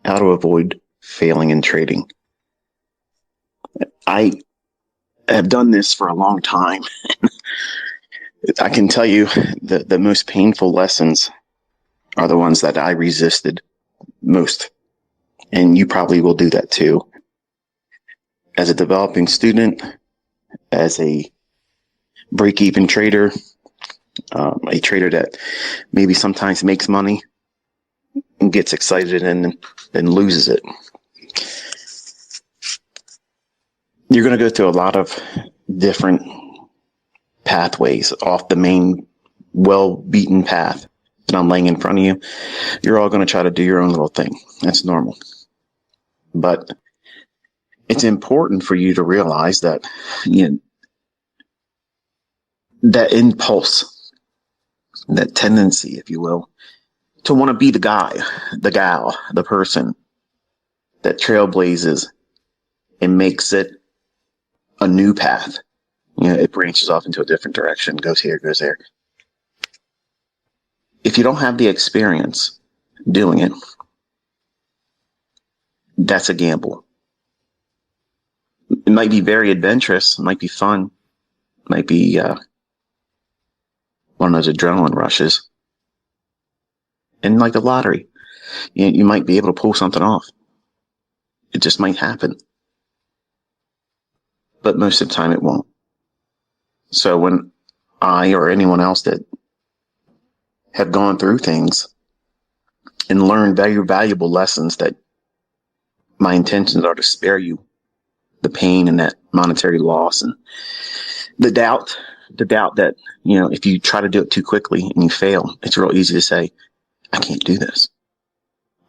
how to avoid failing in trading. I have done this for a long time. I can tell you the most painful lessons are the ones that I resisted most. And you probably will do that too. As a developing student, as a break-even trader, a trader that maybe sometimes makes money and gets excited and then loses it. You're going to go through a lot of different pathways off the main well-beaten path that I'm laying in front of you. You're all going to try to do your own little thing. That's normal. But it's important for you to realize that, that impulse, that tendency, if you will, to want to be the guy, the gal, the person that trailblazes and makes it a new path. It branches off into a different direction, goes here, goes there. If you don't have the experience doing it, that's a gamble. It might be very adventurous, it might be fun, it might be one of those adrenaline rushes. And like the lottery, you might be able to pull something off. It just might happen. But most of the time it won't. So when I or anyone else that have gone through things and learned very valuable lessons, that my intentions are to spare you the pain and that monetary loss and the doubt that, if you try to do it too quickly and you fail, it's real easy to say, I can't do this.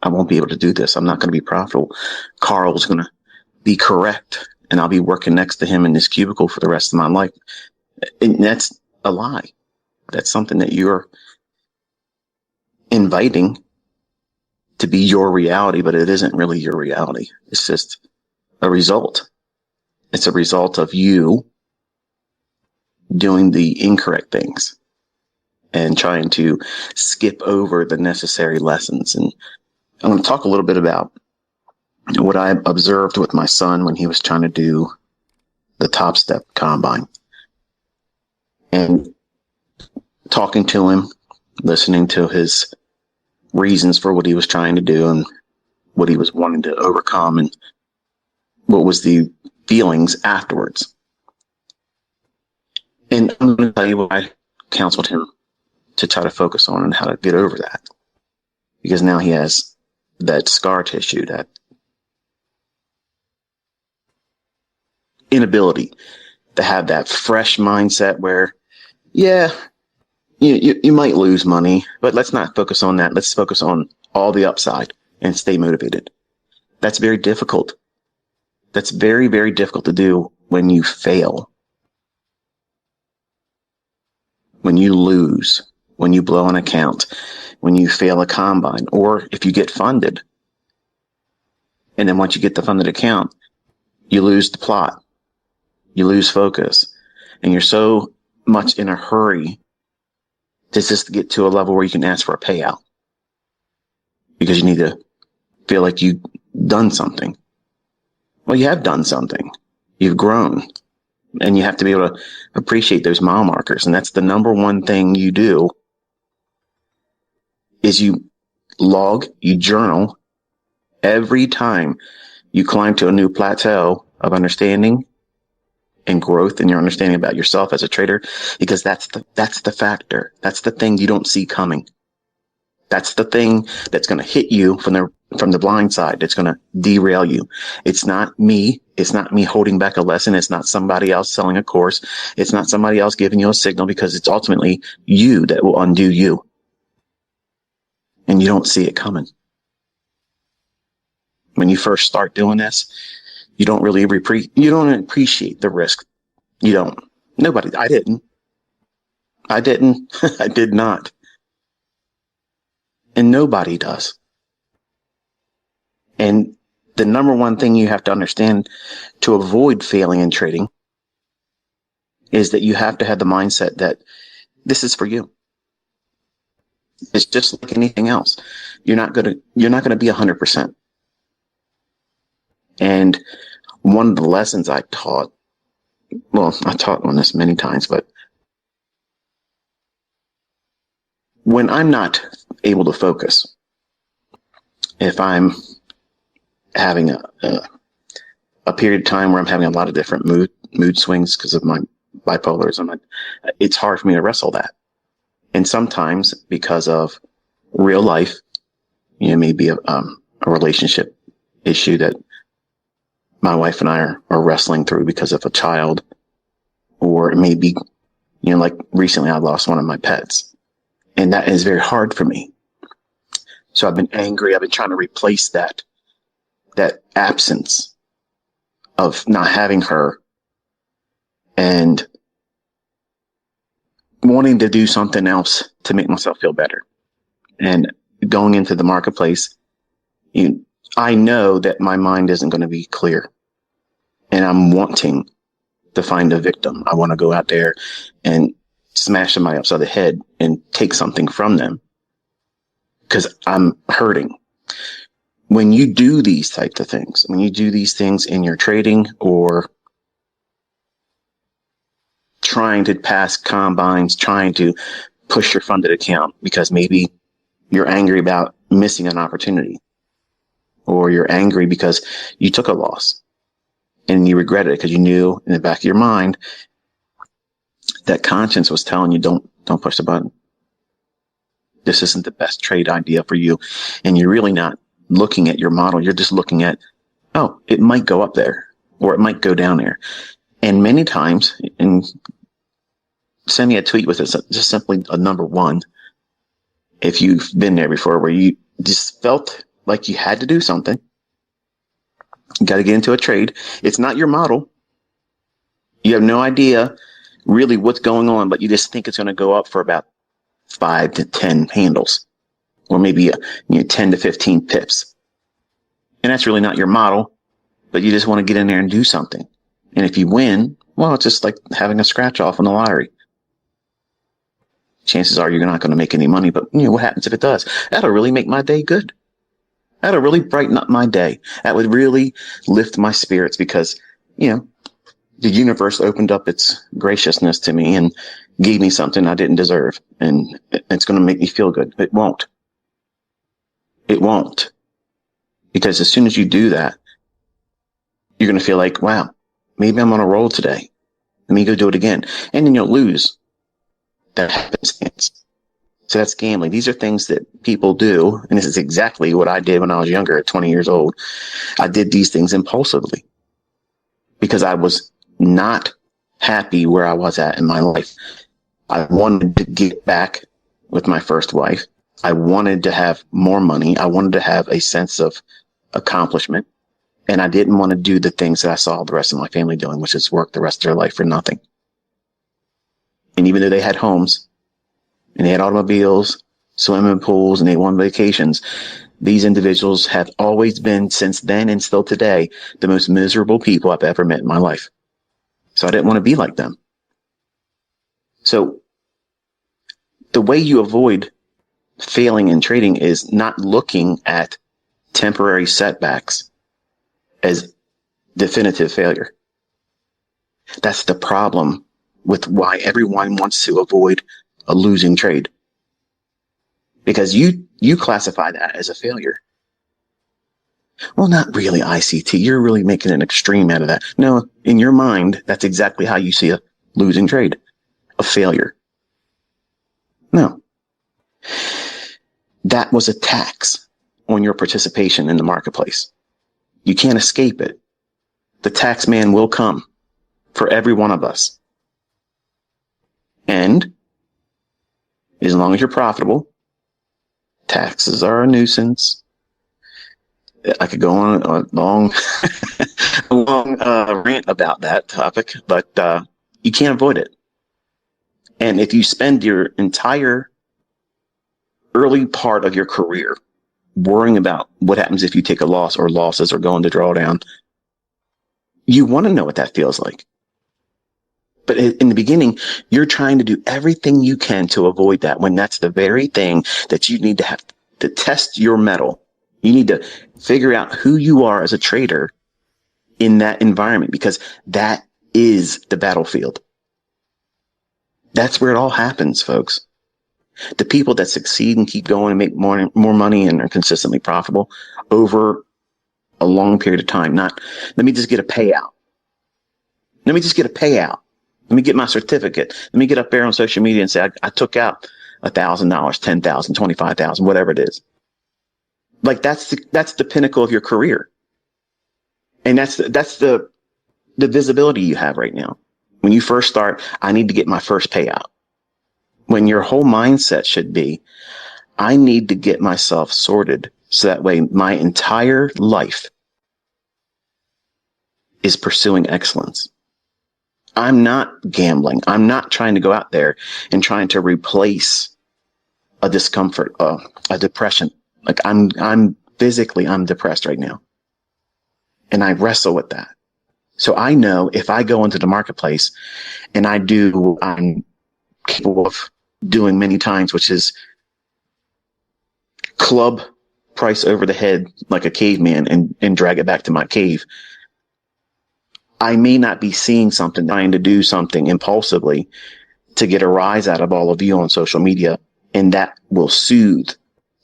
I won't be able to do this. I'm not going to be profitable. Carl's going to be correct and I'll be working next to him in this cubicle for the rest of my life. And that's a lie. That's something that you're inviting to be your reality, but it isn't really your reality. It's just a result. It's a result of you doing the incorrect things and trying to skip over the necessary lessons. And I'm going to talk a little bit about what I observed with my son when he was trying to do the Top Step Combine. And talking to him, listening to his reasons for what he was trying to do and what he was wanting to overcome and what was the feelings afterwards. And I'm going to tell you what I counseled him to try to focus on and how to get over that. Because now he has that scar tissue, that inability to have that fresh mindset where, you might lose money, but let's not focus on that. Let's focus on all the upside and stay motivated. That's very difficult. That's very, very difficult to do when you fail. When you lose, when you blow an account, when you fail a combine, or if you get funded. And then once you get the funded account, you lose the plot. You lose focus. And you're so much in a hurry to just get to a level where you can ask for a payout. Because you need to feel like you've done something. Well, you have done something. You've grown. And you have to be able to appreciate those mile markers. And that's the number one thing you do is you log, you journal every time you climb to a new plateau of understanding and growth in your understanding about yourself as a trader, because that's the factor. That's the thing you don't see coming. That's the thing that's going to hit you from the blind side. That's going to derail you. It's not me. It's not me holding back a lesson. It's not somebody else selling a course. It's not somebody else giving you a signal, because it's ultimately you that will undo you. And you don't see it coming. When you first start doing this, you don't really appreciate the risk. You don't. Nobody. I didn't. I did not. And nobody does. And the number one thing you have to understand to avoid failing in trading is that you have to have the mindset that this is for you. It's just like anything else. You're not going to be 100%. And one of the lessons I taught, well, I taught on this many times, but when I'm not able to focus, if I'm having a period of time where I'm having a lot of different mood swings because of my bipolarism, it's hard for me to wrestle that. And sometimes because of real life, maybe a relationship issue that my wife and I are wrestling through because of a child, or it may be, like recently I lost one of my pets, and that is very hard for me. So I've been angry. I've been trying to replace that absence of not having her and wanting to do something else to make myself feel better. And going into the marketplace, I know that my mind isn't going to be clear, and I'm wanting to find a victim. I want to go out there and smash somebody upside the head and take something from them because I'm hurting. When you do these types of things, when you do these things in your trading or trying to pass combines, trying to push your funded account because maybe you're angry about missing an opportunity, or you're angry because you took a loss and you regret it because you knew in the back of your mind that conscience was telling you, don't push the button. This isn't the best trade idea for you. And you're really not looking at your model. You're just looking at, oh, it might go up there or it might go down there. And many times, and send me a tweet with it, just simply a number 1. If you've been there before where you just felt like you had to do something, you got to get into a trade. It's not your model. You have no idea really what's going on, but you just think it's going to go up for about 5 to 10 handles, or maybe 10 to 15 pips. And that's really not your model, but you just want to get in there and do something. And if you win, well, it's just like having a scratch off on the lottery. Chances are you're not going to make any money, but what happens if it does? That'll really make my day good. That'll really brighten up my day. That would really lift my spirits because, the universe opened up its graciousness to me and gave me something I didn't deserve. And it's going to make me feel good. It won't. It won't. Because as soon as you do that, you're going to feel like, wow, maybe I'm on a roll today. Let me go do it again. And then you'll lose. That happens. So that's gambling. These are things that people do. And this is exactly what I did when I was younger at 20 years old. I did these things impulsively because I was not happy where I was at in my life. I wanted to get back with my first wife. I wanted to have more money. I wanted to have a sense of accomplishment. And I didn't want to do the things that I saw the rest of my family doing, which is work the rest of their life for nothing. And even though they had homes and they had automobiles, swimming pools, and they won vacations, these individuals have always been, since then and still today, the most miserable people I've ever met in my life. So I didn't want to be like them. So the way you avoid failing in trading is not looking at temporary setbacks as definitive failure. That's the problem with why everyone wants to avoid a losing trade. Because you classify that as a failure. Well, not really, ICT. You're really making an extreme out of that. No, in your mind, that's exactly how you see a losing trade. A failure. No. That was a tax on your participation in the marketplace. You can't escape it. The tax man will come for every one of us. And as long as you're profitable, taxes are a nuisance. I could go on a long, rant about that topic, but you can't avoid it. And if you spend your entire early part of your career worrying about what happens if you take a loss or losses or go into drawdown, you want to know what that feels like. But in the beginning, you're trying to do everything you can to avoid that, when that's the very thing that you need to have to test your mettle. You need to figure out who you are as a trader in that environment, because that is the battlefield. That's where it all happens, folks. The people that succeed and keep going and make more money and are consistently profitable over a long period of time. Not, let me just get a payout. Let me just get a payout. Let me get my certificate. Let me get up there on social media and say, I took out $1,000, $10,000, $25,000, whatever it is. Like that's the pinnacle of your career. And that's the visibility you have right now. When you first start, I need to get my first payout. When your whole mindset should be, I need to get myself sorted so that way my entire life is pursuing excellence. I'm not gambling. I'm not trying to go out there and trying to replace a discomfort, a depression. Like I'm depressed right now. And I wrestle with that. So I know if I go into the marketplace and I do what I'm capable of doing many times, which is club price over the head like a caveman and drag it back to my cave. I may not be seeing something, trying to do something impulsively to get a rise out of all of you on social media. And that will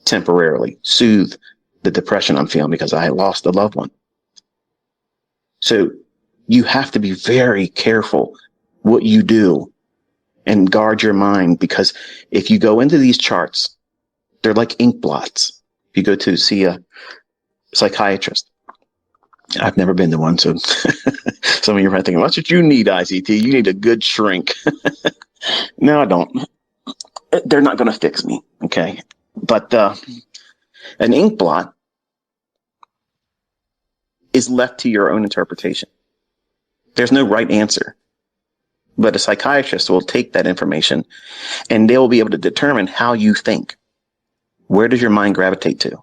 temporarily soothe the depression I'm feeling because I lost a loved one. So you have to be very careful what you do and guard your mind, because if you go into these charts, they're like ink blots. If you go to see a psychiatrist, I've never been to one, so some of you are thinking, that's what you need, ICT. You need a good shrink. No, I don't. They're not going to fix me, okay? But an ink blot is left to your own interpretation. There's no right answer. But a psychiatrist will take that information and they will be able to determine how you think. Where does your mind gravitate to?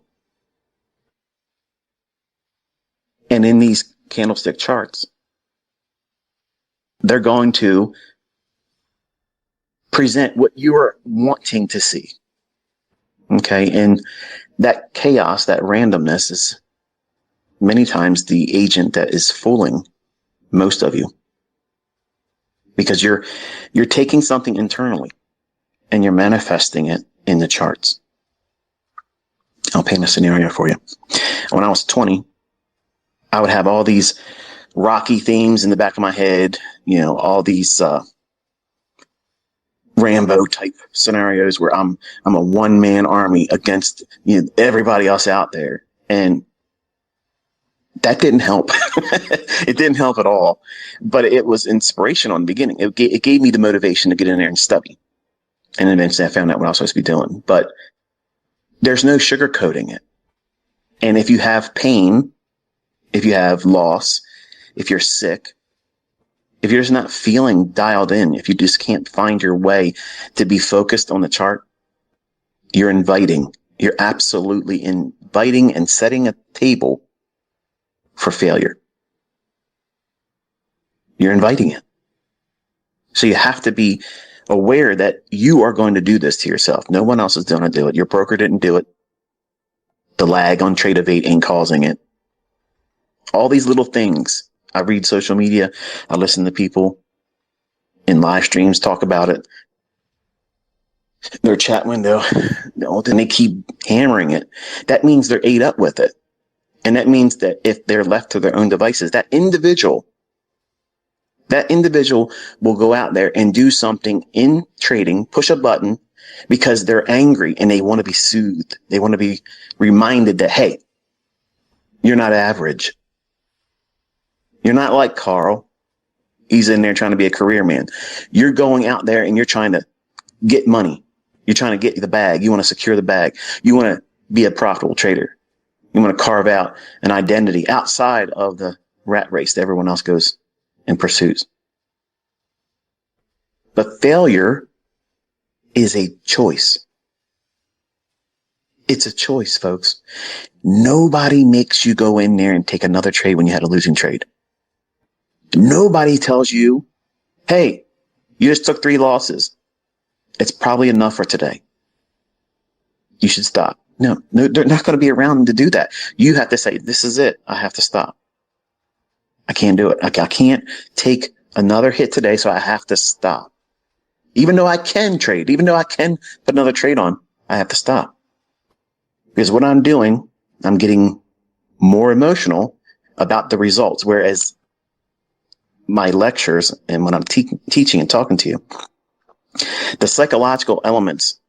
And in these candlestick charts, they're going to present what you are wanting to see. Okay. And that chaos, that randomness is many times the agent that is fooling most of you. Because you're taking something internally and you're manifesting it in the charts. I'll paint a scenario for you. When I was 20, I would have all these Rocky themes in the back of my head, all these Rambo type scenarios where I'm a one-man army against everybody else out there. And that didn't help. It didn't help at all, but it was inspirational in the beginning. It gave me the motivation to get in there and study. And eventually I found out what I was supposed to be doing, but there's no sugarcoating it. And if you have pain, if you have loss, if you're sick, if you're just not feeling dialed in, if you just can't find your way to be focused on the chart, you're absolutely inviting and setting a table for failure. You're inviting it. So you have to be aware that you are going to do this to yourself. No one else is going to do it. Your broker didn't do it. The lag on trade of 8 ain't causing it. All these little things. I read social media. I listen to people in live streams talk about it. Their chat window. Then they keep hammering it. That means they're ate up with it. And that means that if they're left to their own devices, that individual will go out there and do something in trading, push a button, because they're angry and they want to be soothed. They want to be reminded that, hey, you're not average. You're not like Carl. He's in there trying to be a career man. You're going out there and you're trying to get money. You're trying to get the bag. You want to secure the bag. You want to be a profitable trader. You want to carve out an identity outside of the rat race that everyone else goes and pursues. But failure is a choice. It's a choice, folks. Nobody makes you go in there and take another trade when you had a losing trade. Nobody tells you, hey, you just took 3 losses. It's probably enough for today. You should stop. No, they're not going to be around to do that. You have to say, this is it. I have to stop. I can't do it. I can't take another hit today, so I have to stop. Even though I can trade, even though I can put another trade on, I have to stop. Because what I'm doing, I'm getting more emotional about the results. Whereas my lectures and when I'm teaching and talking to you, the psychological elements,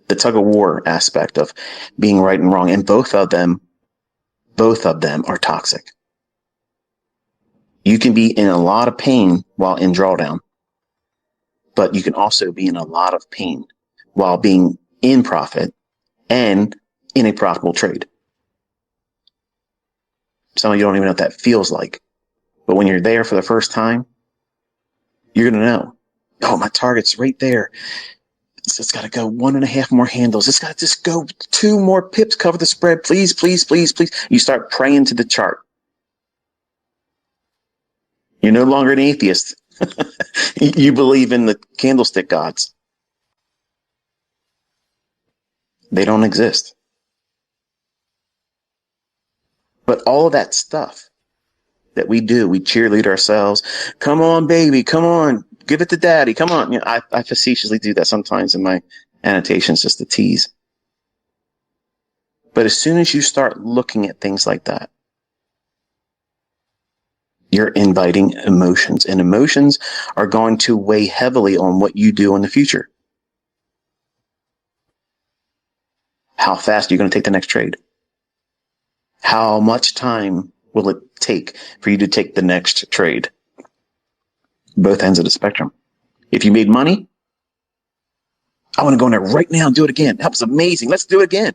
the tug of war aspect of being right and wrong, and both of them are toxic. You can be in a lot of pain while in drawdown, but you can also be in a lot of pain while being in profit and in a profitable trade. Some of you don't even know what that feels like. But when you're there for the first time, you're going to know, oh, my target's right there. It's got to go 1.5 more handles. It's got to just go 2 more pips, cover the spread. Please, please, please, please. You start praying to the chart. You're no longer an atheist. You believe in the candlestick gods. They don't exist. But all of that stuff that we do, we cheerlead ourselves. Come on, baby. Come on. Give it to daddy. Come on. You know, I facetiously do that sometimes in my annotations just to tease. But as soon as you start looking at things like that, you're inviting emotions, and emotions are going to weigh heavily on what you do in the future. How fast are you going to take the next trade? How much time will it take for you to take the next trade? Both ends of the spectrum. If you made money, I want to go in there right now and do it again. That was amazing. Let's do it again.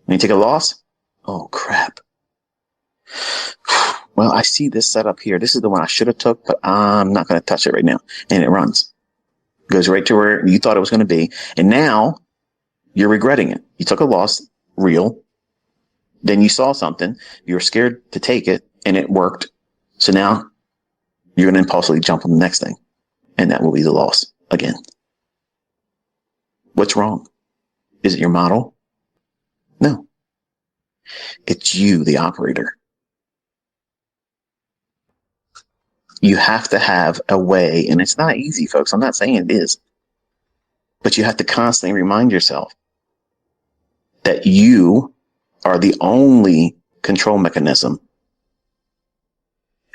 When you take a loss, oh crap. Well, I see this setup here. This is the one I should have took, but I'm not going to touch it right now. And it runs. Goes right to where you thought it was going to be. And now you're regretting it. You took a loss, real. Then you saw something. You were scared to take it, and it worked. So now you're going to impulsively jump on the next thing. And that will be the loss again. What's wrong? Is it your model? No. It's you, the operator. You have to have a way, and it's not easy, folks. I'm not saying it is. But you have to constantly remind yourself that you are the only control mechanism.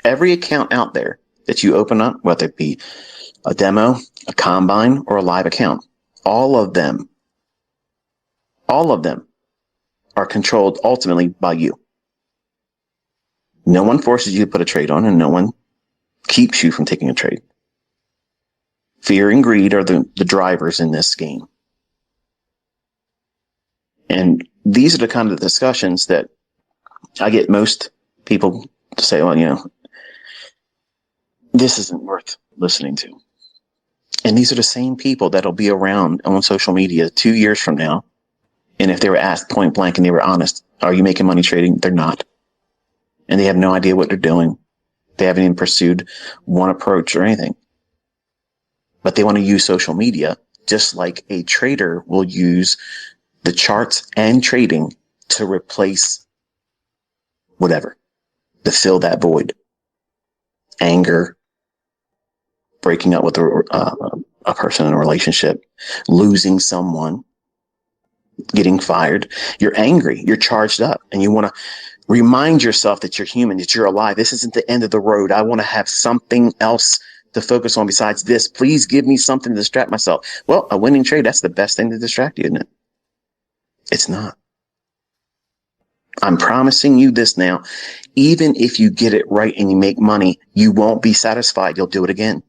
Every account out there that you open up, whether it be a demo, a combine, or a live account, all of them are controlled ultimately by you. No one forces you to put a trade on, and no one keeps you from taking a trade. Fear and greed are the drivers in this game. And these are the kind of discussions that I get most people to say, well, you know, this isn't worth listening to. And these are the same people that'll be around on social media 2 years from now. And if they were asked point blank and they were honest, are you making money trading? They're not. And they have no idea what they're doing. They haven't even pursued one approach or anything. But they want to use social media just like a trader will use the charts and trading to replace whatever, to fill that void. Anger, breaking up with a person in a relationship, losing someone, getting fired. You're angry, you're charged up, and you want to remind yourself that you're human, that you're alive. This isn't the end of the road. I want to have something else to focus on besides this. Please give me something to distract myself. Well, a winning trade, that's the best thing to distract you, isn't it? It's not. I'm promising you this now. Even if you get it right and you make money, you won't be satisfied. You'll do it again.